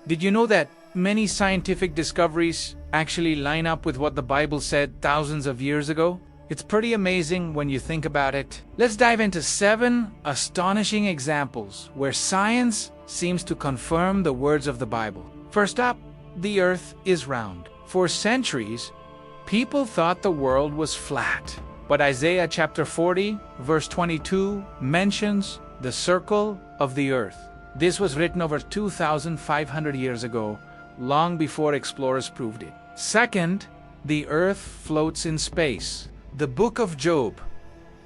Did you know that many scientific discoveries actually line up with what the Bible said thousands of years ago? It's pretty amazing when you think about it. Let's dive into 7 astonishing examples where science seems to confirm the words of the Bible. First up, the earth is round. For centuries, people thought the world was flat. But Isaiah chapter 40, verse 22 mentions the circle of the earth. This was written over 2,500 years ago, long before explorers proved it. Second, the earth floats in space. The book of Job,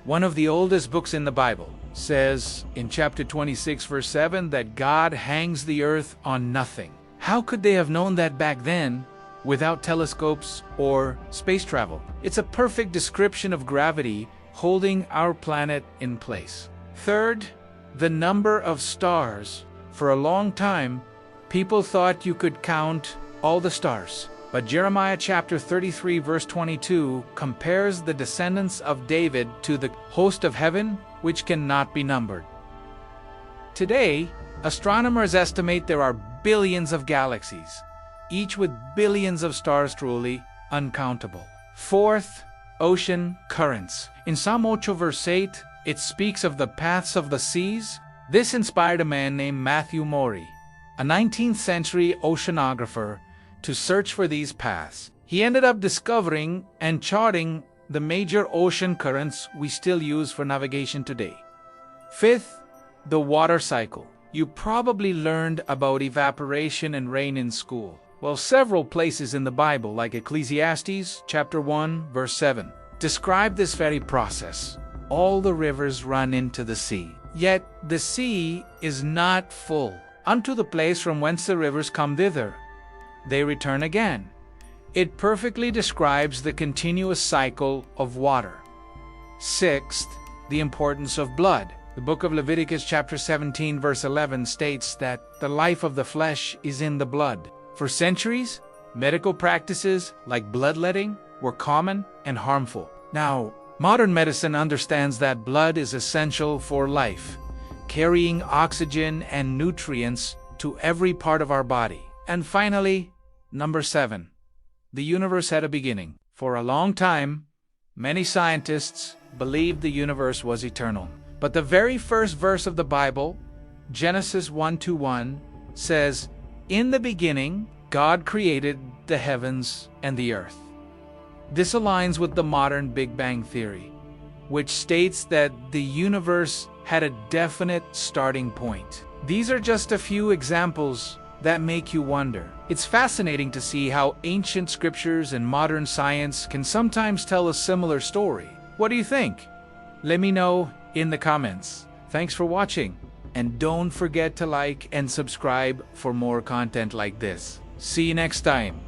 one of the oldest books in the Bible, says in chapter 26 verse 7 that God hangs the earth on nothing. How could they have known that back then without telescopes or space travel? It's a perfect description of gravity holding our planet in place. Third, the number of stars. For a long time, people thought you could count all the stars. But Jeremiah chapter 33 verse 22 compares the descendants of David to the host of heaven, which cannot be numbered. Today, astronomers estimate there are billions of galaxies, each with billions of stars, truly uncountable. Fourth, ocean currents. In Psalm 8 verse 8, it speaks of the paths of the seas. This inspired a man named Matthew Maury, a 19th century oceanographer, to search for these paths. He ended up discovering and charting the major ocean currents we still use for navigation today. Fifth, the water cycle. You probably learned about evaporation and rain in school. Well, several places in the Bible, like Ecclesiastes chapter 1 verse 7, describe this very process. All the rivers run into the sea. Yet the sea is not full. Unto the place from whence the rivers come thither, they return again. It perfectly describes the continuous cycle of water. Sixth, the importance of blood. The book of Leviticus chapter 17 verse 11 states that the life of the flesh is in the blood. For centuries, medical practices like bloodletting were common and harmful. Now, modern medicine understands that blood is essential for life, carrying oxygen and nutrients to every part of our body. And finally, number 7, the universe had a beginning. For a long time, many scientists believed the universe was eternal. But the very first verse of the Bible, Genesis 1:1, says, "In the beginning, God created the heavens and the earth." This aligns with the modern Big Bang theory, which states that the universe had a definite starting point. These are just a few examples that make you wonder. It's fascinating to see how ancient scriptures and modern science can sometimes tell a similar story. What do you think? Let me know in the comments. Thanks for watching, and don't forget to like and subscribe for more content like this. See you next time.